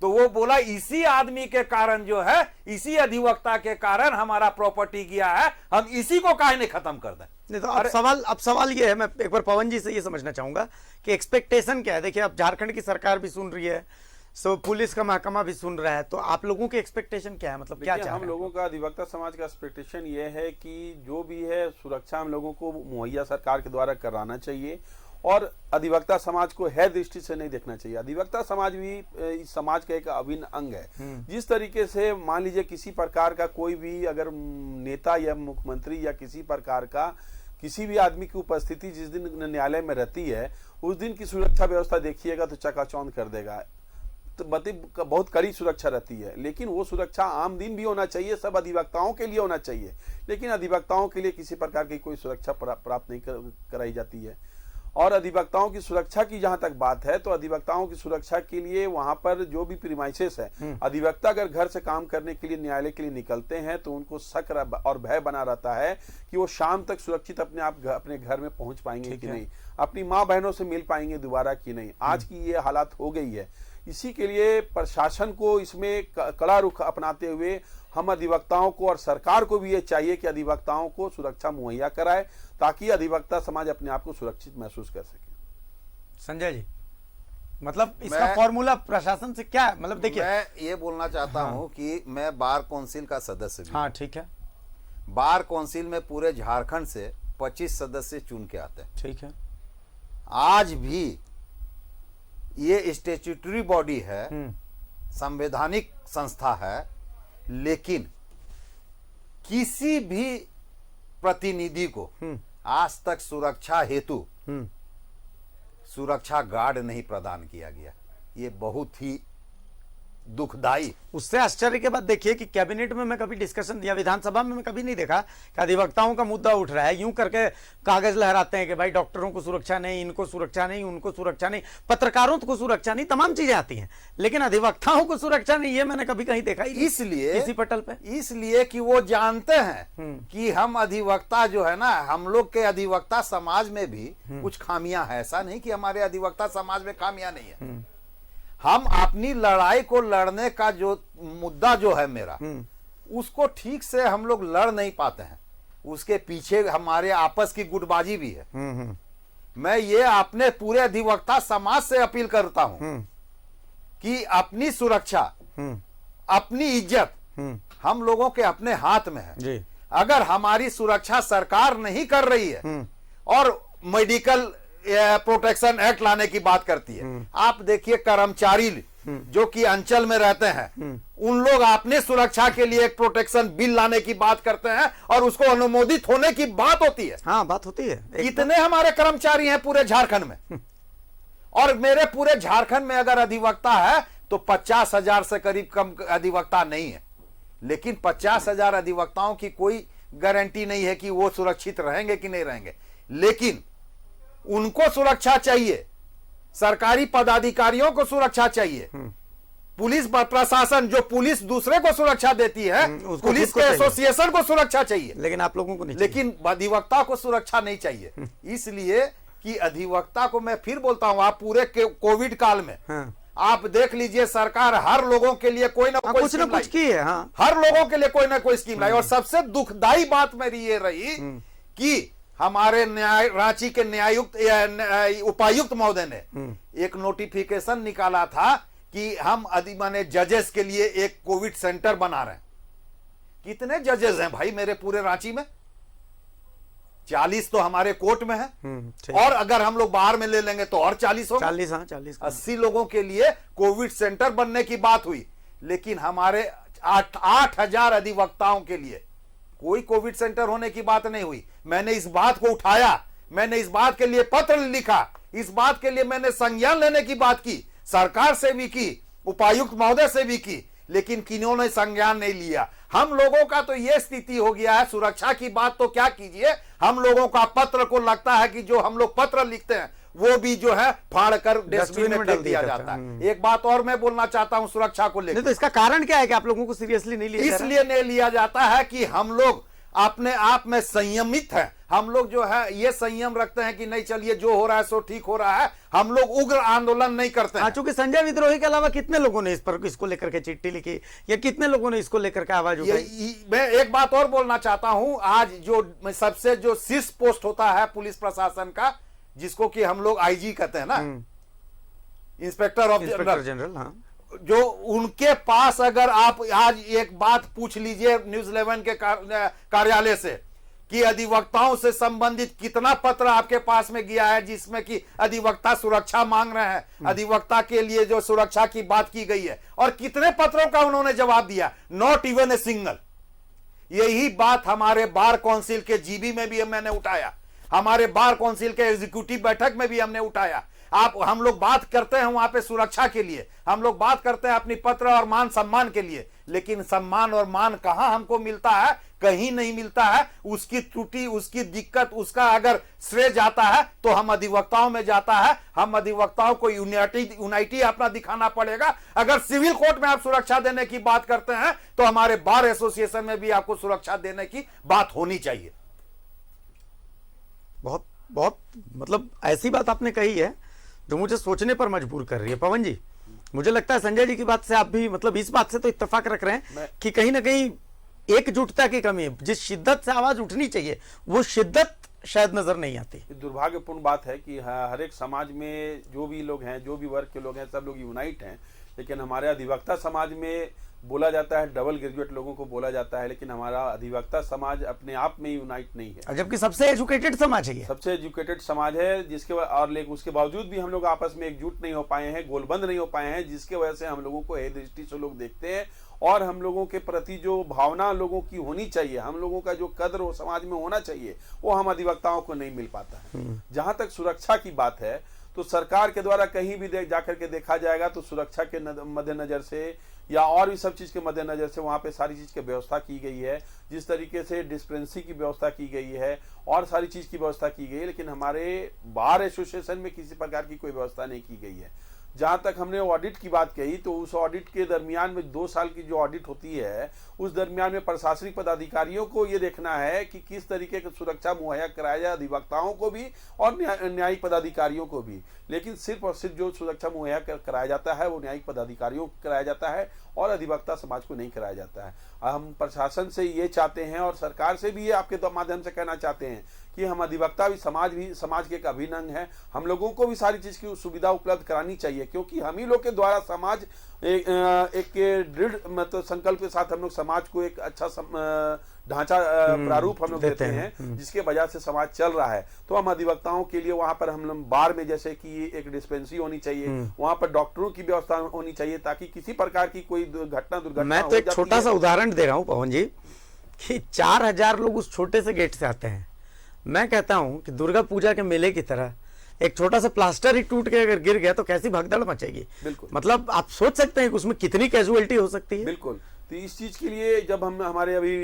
तो वो बोला इसी आदमी के कारण जो है, इसी अधिवक्ता के कारण हमारा प्रॉपर्टी गया है, हम इसी को काहे नहीं खत्म कर दें। नहीं तो अब सवाल ये है, मैं एक बार पवन जी से ये समझना चाहूंगा कि एक्सपेक्टेशन क्या है। देखिए अब झारखंड की सरकार भी सुन रही है, सो पुलिस का महकमा भी सुन रहा है, तो आप लोगों की एक्सपेक्टेशन क्या है? मतलब क्या चाह रहे हैं? हम लोगों का अधिवक्ता समाज का एक्सपेक्टेशन ये है कि जो भी है सुरक्षा हम लोगों को मुहैया सरकार के द्वारा कराना चाहिए और अधिवक्ता समाज को है दृष्टि से नहीं देखना चाहिए। अधिवक्ता समाज भी इस समाज का एक अभिन्न अंग है। जिस तरीके से मान लीजिए किसी प्रकार का कोई भी अगर नेता या मुख्यमंत्री या किसी प्रकार का किसी भी आदमी की उपस्थिति जिस दिन न्यायालय में रहती है, उस दिन की सुरक्षा व्यवस्था देखिएगा तो चकाचौंध कर देगा, तो बहुत कड़ी सुरक्षा रहती है। लेकिन वो सुरक्षा आम दिन भी होना चाहिए, सब अधिवक्ताओं के लिए होना चाहिए, लेकिन अधिवक्ताओं के लिए किसी प्रकार की कोई सुरक्षा प्राप्त नहीं कराई जाती है। और अधिवक्ताओं की सुरक्षा की जहां तक बात है, तो अधिवक्ताओं की सुरक्षा के लिए वहां पर जो भी प्रीमाइसेस है, अधिवक्ता अगर घर से काम करने के लिए न्यायालय के लिए निकलते हैं तो उनको शक और भय बना रहता है कि वो शाम तक सुरक्षित अपने घर में पहुंच पाएंगे कि नहीं, अपनी माँ बहनों से मिल पाएंगे दोबारा कि नहीं। आज की ये हालात हो गई है। इसी के लिए प्रशासन को इसमें कड़ा रुख अपनाते हुए हम अधिवक्ताओं को और सरकार को भी ये चाहिए कि अधिवक्ताओं को सुरक्षा मुहैया कराए, ताकि अधिवक्ता समाज अपने आप को सुरक्षित महसूस कर सके। संजय जी, मतलब इसका फॉर्मूला प्रशासन से क्या है? मतलब देखिए, मैं ये बोलना चाहता हूं कि मैं बार काउंसिल का सदस्य भी, हाँ ठीक है, बार काउंसिल में पूरे झारखंड से 25 सदस्य चुन के आते हैं। ठीक है, आज भी ये स्टैट्यूटरी बॉडी है, संवैधानिक संस्था है, लेकिन किसी भी प्रतिनिधि को आज तक सुरक्षा हेतु सुरक्षा गार्ड नहीं प्रदान किया गया। ये बहुत ही दुखदाई। उससे आश्चर्य के बाद देखिए कि कैबिनेट में मैं कभी डिस्कशन या विधानसभा में मैं कभी नहीं देखा कि अधिवक्ताओं का मुद्दा उठ रहा है। यूं करके कागज लहराते हैं कि भाई डॉक्टरों को सुरक्षा नहीं, इनको सुरक्षा नहीं, उनको सुरक्षा नहीं, पत्रकारों को सुरक्षा नहीं, तमाम चीजें आती हैं, लेकिन अधिवक्ताओं को सुरक्षा नहीं, ये मैंने कभी कहीं देखा ही नहीं। इसलिए इसी पटल पे इसलिए कि वो जानते हैं कि हम अधिवक्ता जो है ना, हम लोग के अधिवक्ता समाज में भी कुछ खामियां है। ऐसा नहीं कि हमारे अधिवक्ता समाज में खामियां नहीं है। हम अपनी लड़ाई को लड़ने का जो मुद्दा जो है मेरा, उसको ठीक से हम लोग लड़ नहीं पाते हैं। उसके पीछे हमारे आपस की गुटबाजी भी है। मैं ये अपने पूरे अधिवक्ता समाज से अपील करता हूं कि अपनी सुरक्षा, अपनी इज्जत हम लोगों के अपने हाथ में है जी। अगर हमारी सुरक्षा सरकार नहीं कर रही है और मेडिकल प्रोटेक्शन एक्ट लाने की बात करती है, आप देखिए कर्मचारी जो कि अंचल में रहते हैं, उन लोग अपने सुरक्षा के लिए एक प्रोटेक्शन बिल लाने की बात करते हैं और उसको अनुमोदित होने की बात होती है। हाँ, बात होती है। कितने हमारे कर्मचारी हैं पूरे झारखंड में, और मेरे पूरे झारखंड में अगर अधिवक्ता है तो 50,000 से करीब कम अधिवक्ता नहीं है। लेकिन 50,000 अधिवक्ताओं की कोई गारंटी नहीं है कि वो सुरक्षित रहेंगे कि नहीं रहेंगे। लेकिन उनको सुरक्षा चाहिए, सरकारी पदाधिकारियों को सुरक्षा चाहिए, पुलिस प्रशासन जो पुलिस दूसरे को सुरक्षा देती है, पुलिस के एसोसिएशन को सुरक्षा चाहिए, लेकिन आप लोगों को नहीं, लेकिन अधिवक्ता को सुरक्षा नहीं चाहिए। इसलिए कि अधिवक्ता को, मैं फिर बोलता हूं, आप पूरे कोविड काल में आप देख लीजिए, सरकार हर लोगों के लिए कोई ना कोई कुछ ना कुछ की है। हाँ, हर लोगों के लिए कोई ना कोई स्कीम लाई। और सबसे दुखदाई बात मेरी ये रही कि हमारे रांची के न्यायुक्त उपायुक्त महोदय ने एक नोटिफिकेशन निकाला था कि हम माने जजेस के लिए एक कोविड सेंटर बना रहे हैं। कितने जजेस हैं भाई मेरे पूरे रांची में? 40 तो हमारे कोर्ट में है, और अगर हम लोग बाहर में ले लेंगे तो और 40 होंगे। 40, हाँ 40, 80 लोगों के लिए कोविड सेंटर बनने की बात हुई, लेकिन हमारे 8,000 अधिवक्ताओं के लिए कोई कोविड सेंटर होने की बात नहीं हुई। मैंने इस बात को उठाया, मैंने इस बात के लिए पत्र लिखा, इस बात के लिए मैंने संज्ञान लेने की बात की, सरकार से भी की, उपायुक्त महोदय से भी की, लेकिन किन्हों ने संज्ञान नहीं लिया। हम लोगों का तो यह स्थिति हो गया है, सुरक्षा की बात तो क्या कीजिए, हम लोगों का पत्र को लगता है कि जो हम लोग पत्र लिखते हैं वो भी जो है फाड़ कर डस्टबिन में डाल दिया जाता है। एक बात और मैं बोलना चाहता हूं सुरक्षा को लेकर। तो इसका कारण क्या है कि आप लोगों को सीरियसली नहीं लिया जा रहा? इसलिए नहीं लिया जाता है कि हम लोग अपने आप में संयमित हैं। हम लोग जो है ये संयम रखते हैं कि नहीं, चलिए जो हो रहा है सो ठीक हो रहा है, हम लोग उग्र आंदोलन नहीं करते हैं। चूंकि संजय विद्रोही के अलावा कितने लोगों ने इसको लेकर के चिट्ठी लिखी, या कितने लोगों ने इसको लेकर के आवाज उठाई? मैं एक बात और बोलना चाहता हूं, आज जो सबसे जो शीर्ष पोस्ट होता है पुलिस प्रशासन का, जिसको कि हम लोग आईजी कहते हैं ना, इंस्पेक्टर जनरल, हाँ, जो उनके पास अगर आप आज एक बात पूछ लीजिए न्यूज़ 11 के कार्यालय से कि अधिवक्ताओं से संबंधित कितना पत्र आपके पास में गया है जिसमें कि अधिवक्ता सुरक्षा मांग रहे हैं, अधिवक्ता के लिए जो सुरक्षा की बात की गई है, और कितने पत्रों का उन्होंने जवाब दिया? Not even a single. यही बात हमारे बार काउंसिल के जीबी में भी मैंने उठाया, हमारे बार काउंसिल के एग्जीक्यूटिव बैठक में भी हमने उठाया। हम लोग बात करते हैं वहां पे सुरक्षा के लिए, हम लोग बात करते हैं अपनी पत्र और मान सम्मान के लिए, लेकिन सम्मान और मान कहां हमको मिलता है? कहीं नहीं मिलता है। उसकी त्रुटि, उसकी दिक्कत, उसका अगर श्रेय जाता है तो हम अधिवक्ताओं में जाता है। हम अधिवक्ताओं को यूनाइटी अपना दिखाना पड़ेगा। अगर सिविल कोर्ट में आप सुरक्षा देने की बात करते हैं तो हमारे बार एसोसिएशन में भी आपको सुरक्षा देने की बात होनी चाहिए। बहुत बहुत मतलब ऐसी बात आपने कही है जो मुझे सोचने पर मजबूर कर रही है। पवन जी, मुझे लगता है संजय जी की बात से आप भी मतलब इस बात से तो इत्तेफाक रख रहे हैं कि कहीं ना कहीं एकजुटता की कमी है। जिस शिद्दत से आवाज उठनी चाहिए वो शिद्दत शायद नजर नहीं आती। दुर्भाग्यपूर्ण बात है कि हर एक समाज में जो भी लोग हैं, जो भी वर्ग के लोग हैं, सब लोग यूनाइट हैं, लेकिन हमारे अधिवक्ता समाज में बोला जाता है डबल ग्रेजुएट लोगों को बोला जाता है, लेकिन हमारा अधिवक्ता समाज अपने आप में यूनाइट नहीं है। जबकि सबसे एजुकेटेड समाज है ये। सबसे एजुकेटेड समाज है, जिसके और लेकिन उसके बावजूद भी हम लोग आपस में एकजुट नहीं हो पाए हैं, गोलबंद नहीं हो पाए हैं, जिसके वजह से हम लोगों को हे दृष्टि से लोग देखते हैं। और हम लोगों के प्रति जो भावना लोगों की होनी चाहिए, हम लोगों का जो कद्र हो समाज में होना चाहिए, वो हम अधिवक्ताओं को नहीं मिल पाता है। जहां तक सुरक्षा की बात है, तो सरकार के द्वारा कहीं भी जाकर के देखा जाएगा तो सुरक्षा के मद्देनजर से या और भी सब चीज के मद्देनजर से वहां पे सारी चीज की व्यवस्था की गई है। जिस तरीके से डिस्पेंसरी की व्यवस्था की गई है और सारी चीज की व्यवस्था की गई है, लेकिन हमारे बार एसोसिएशन में किसी प्रकार की कोई व्यवस्था नहीं की गई है। जहां तक हमने ऑडिट की बात कही, तो उस ऑडिट के दरमियान में 2 साल की जो ऑडिट होती है, उस दरमियान में प्रशासनिक पदाधिकारियों को ये देखना है कि किस तरीके की सुरक्षा मुहैया कराया जाए अधिवक्ताओं को भी और न्यायिक पदाधिकारियों को भी। लेकिन सिर्फ और सिर्फ जो सुरक्षा मुहैया कराया जाता है वो न्यायिक पदाधिकारियों को कराया जाता है और अधिवक्ता समाज को नहीं कराया जाता है। हम प्रशासन से ये चाहते हैं और सरकार से भी ये आपके माध्यम से कहना चाहते हैं कि हम अधिवक्ता भी समाज के एक अभिन्न अंग है। हम लोगों को भी सारी चीज की सुविधा उपलब्ध करानी चाहिए, क्योंकि हम ही लोग के द्वारा समाज एक दृढ़ मतलब संकल्प के साथ हम लोग समाज को एक अच्छा ढांचा प्रारूप हम लोग देते हैं, जिसके वजह से समाज चल रहा है। तो हम अधिवक्ताओं के लिए वहां पर हम लोग बार में जैसे कि एक डिस्पेंसरी होनी चाहिए, वहां पर डॉक्टरों की व्यवस्था होनी चाहिए, ताकि किसी प्रकार की कोई दुर्घटना मैं तो एक छोटा सा उदाहरण दे रहा हूं पवन जी कि 4000 लोग उस छोटे से गेट से आते हैं। मैं कहता हूं कि दुर्गा पूजा के मेले की तरह एक छोटा सा प्लास्टर ही टूट के अगर गिर गया तो कैसी भगदड़ मचेगी। बिल्कुल, मतलब आप सोच सकते हैं कि उसमें कितनी कैजुअलिटी हो सकती है। बिल्कुल। तो इस चीज के लिए जब हम हमारे अभी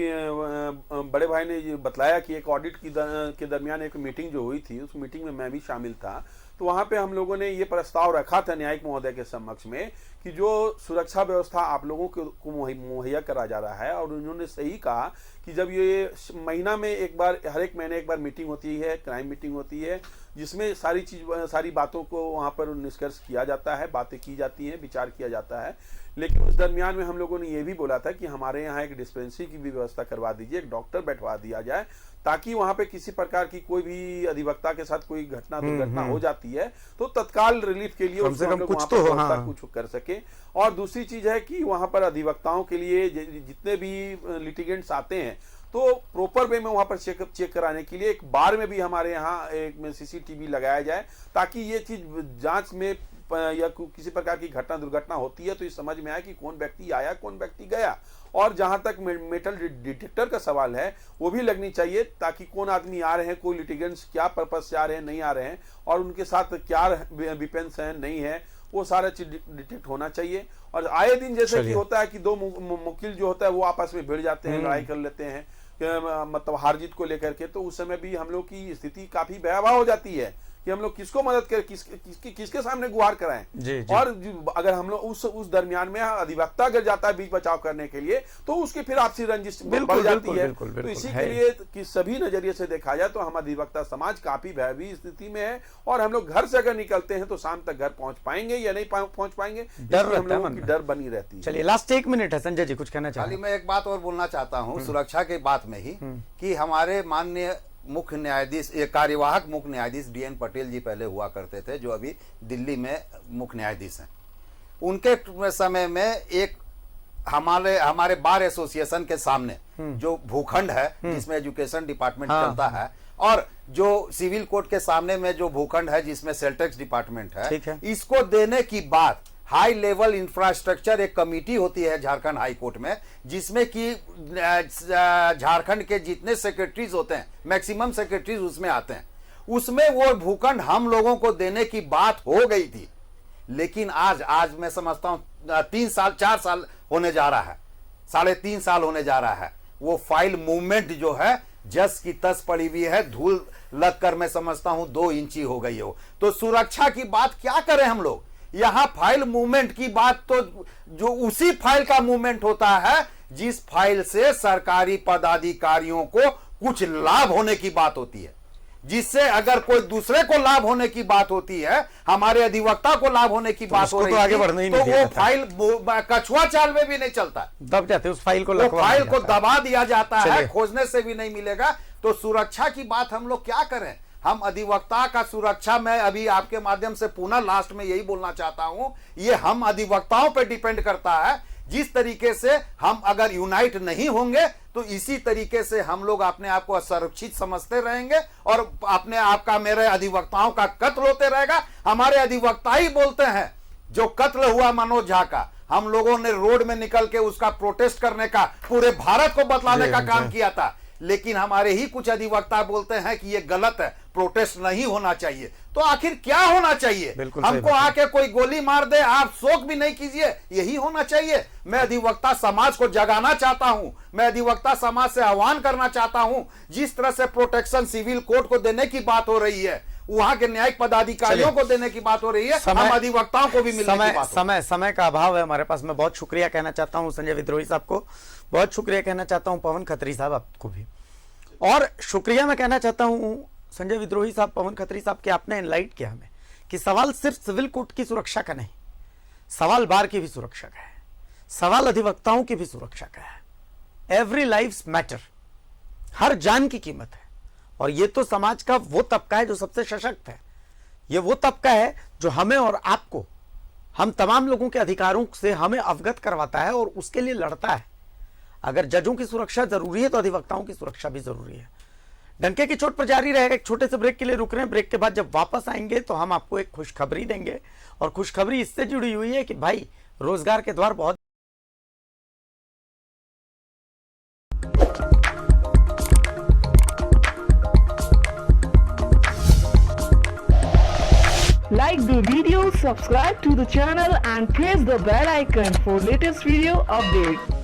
बड़े भाई ने ये बतलाया कि एक ऑडिट के दरमियान एक मीटिंग जो हुई थी, उस मीटिंग में मैं भी शामिल था, तो वहां पे हम लोगों ने ये प्रस्ताव रखा था न्यायिक महोदय के समक्ष में कि जो सुरक्षा व्यवस्था आप लोगों को मुहैया करा जा रहा है, और उन्होंने सही कहा कि जब ये महीना में एक बार, हर एक महीने एक बार मीटिंग होती है, क्राइम मीटिंग होती है, जिसमें सारी बातों को वहां पर निष्कर्ष किया जाता है, बातें की जाती हैं, विचार किया जाता है। लेकिन उस दरमियान में हम लोगों ने ये भी बोला था कि हमारे यहाँ एक डिस्पेंसरी की भी व्यवस्था करवा दीजिए, एक डॉक्टर बैठवा दिया जाए, ताकि वहां पे किसी प्रकार की कोई भी अधिवक्ता के साथ कोई दुर्घटना हो जाती है तो तत्काल रिलीफ के लिए उसको हम लोग वहां पर कुछ कर सके। और दूसरी चीज है कि वहां पर अधिवक्ताओं के लिए जितने भी लिटिगेंट्स आते हैं, तो प्रॉपर वे में वहां पर चेक कराने के लिए एक बार में भी हमारे यहाँ एक सीसीटीवी लगाया जाए, ताकि ये चीज जांच में या किसी प्रकार की दुर्घटना होती है तो ये समझ में आए कि कौन व्यक्ति आया, कौन व्यक्ति गया। और जहां तक मेटल डिटेक्टर का सवाल है, वो भी लगनी चाहिए, ताकि कौन आदमी आ रहे हैं, कोई लिटिगेंट्स क्या पर्पज से आ रहे हैं, नहीं आ रहे हैं, और उनके साथ क्या वेपन्स हैं, नहीं है, वो सारा चीज डिटेक्ट होना चाहिए। और आए दिन जैसे कि होता है कि 2 मुकिल जो होता है वो आपस में भिड़ जाते हैं, लड़ाई कर लेते हैं, मतलब हार जीत को लेकर के, तो उस समय भी हम लोग की स्थिति काफी भयावह हो जाती है कि हम लोग किसको मदद करें, किसके सामने गुहार कराएं। जी। और अगर हम लोग उस दरमियान में अधिवक्ता अगर जाता है बीच बचाव करने के लिए, तो उसकी फिर आपसी रंजिश बढ़ जाती है। तो इसी के लिए कि सभी नजरिए से देखा जाए तो हम अधिवक्ता समाज काफी भयभीत स्थिति में है, और हम लोग घर से अगर निकलते हैं तो शाम तक घर पहुंच पाएंगे या नहीं पहुंच पाएंगे, डर बनी रहती है। चलिए लास्ट 1 मिनट है, संजय जी कुछ कहना चाहिए। मैं एक बात और बोलना चाहता हूँ सुरक्षा के बात में ही, कि हमारे माननीय मुख्य न्यायाधीश, कार्यवाहक मुख्य न्यायाधीश DN पटेल जी पहले हुआ करते थे, जो अभी दिल्ली में मुख्य न्यायाधीश हैं। उनके समय में एक हमारे बार एसोसिएशन के सामने जो भूखंड है, जिसमें एजुकेशन डिपार्टमेंट चलता है, और जो सिविल कोर्ट के सामने में जो भूखंड है जिसमें सेल टैक्स डिपार्टमेंट है, इसको देने की बात हाई लेवल इंफ्रास्ट्रक्चर एक कमेटी होती है झारखंड हाई कोर्ट में, जिसमें कि झारखंड के जितने सेक्रेटरीज होते हैं, मैक्सिमम सेक्रेटरीज उसमें आते हैं, उसमें वो भूखंड हम लोगों को देने की बात हो गई थी। लेकिन आज मैं समझता हूं 4 साल होने जा रहा है, 3.5 साल होने जा रहा है, वो फाइल मूवमेंट जो है जस की तस पड़ी हुई है, धूल लगकर मैं समझता हूं 2 इंची हो गई हो। तो सुरक्षा की बात क्या करें हम लोग, यहां फाइल मूवमेंट की बात तो जो उसी फाइल का मूवमेंट होता है जिस फाइल से सरकारी पदाधिकारियों को कुछ लाभ होने की बात होती है, जिससे अगर कोई दूसरे को लाभ होने की बात होती है, हमारे अधिवक्ता को लाभ होने की बात हो रही है, तो वो फाइल कछुआ चाल में भी नहीं चलता, दब जाते उस फाइल को, फाइल को दबा दिया जाता है, खोजने से भी नहीं मिलेगा। तो सुरक्षा की बात हम लोग क्या करें, हम अधिवक्ता का सुरक्षा, मैं अभी आपके माध्यम से पुनः लास्ट में यही बोलना चाहता हूं, ये हम अधिवक्ताओं पे डिपेंड करता है जिस तरीके से हम अगर यूनाइट नहीं होंगे तो इसी तरीके से हम लोग अपने आप को असुरक्षित समझते रहेंगे और अपने आप का, मेरे अधिवक्ताओं का कत्ल होते रहेगा। हमारे अधिवक्ता ही बोलते हैं, जो कत्ल हुआ मनोज झा का, हम लोगों ने रोड में निकल के उसका प्रोटेस्ट करने का, पूरे भारत को बतलाने का काम किया था, लेकिन हमारे ही कुछ अधिवक्ता बोलते हैं कि ये गलत है, प्रोटेस्ट नहीं होना चाहिए। तो आखिर क्या होना चाहिए? हमको आके कोई गोली मार दे, आप शोक भी नहीं कीजिए, यही होना चाहिए? मैं अधिवक्ता समाज को जगाना चाहता हूं, मैं अधिवक्ता समाज से आह्वान करना चाहता हूं, जिस तरह से प्रोटेक्शन सिविल कोर्ट को देने की बात हो रही है, वहां के न्यायिक पदाधिकारियों को देने की बात हो रही है, हम अधिवक्ताओं को भी मिलने की बात समय का अभाव है हमारे पास। मैं बहुत शुक्रिया कहना चाहता हूं संजय विद्रोही साहब को, बहुत शुक्रिया कहना चाहता हूं पवन खत्री साहब आपको भी, और शुक्रिया मैं कहना चाहता हूं संजय विद्रोही साहब, पवन खत्री साहब के आपने एनलाइट किया हमें कि सवाल सिर्फ सिविल कोर्ट की सुरक्षा का नहीं, सवाल बार की भी सुरक्षा का है, सवाल अधिवक्ताओं की भी सुरक्षा का है। एवरी लाइव्स मैटर, हर जान की कीमत है। और ये तो समाज का वो तबका है जो सबसे सशक्त है, ये वो तबका है जो हमें और आपको, हम तमाम लोगों के अधिकारों से हमें अवगत करवाता है और उसके लिए लड़ता है। अगर जजों की सुरक्षा जरूरी है तो अधिवक्ताओं की सुरक्षा भी जरूरी है। डंके की चोट पर जारी रहेगा। एक छोटे से ब्रेक के लिए रुक रहे हैं, ब्रेक के बाद जब वापस आएंगे तो हम आपको एक खुशखबरी देंगे, और खुशखबरी इससे जुड़ी हुई है कि भाई रोजगार के द्वार बहुत Like the video, subscribe to the channel and press the bell icon for latest video updates.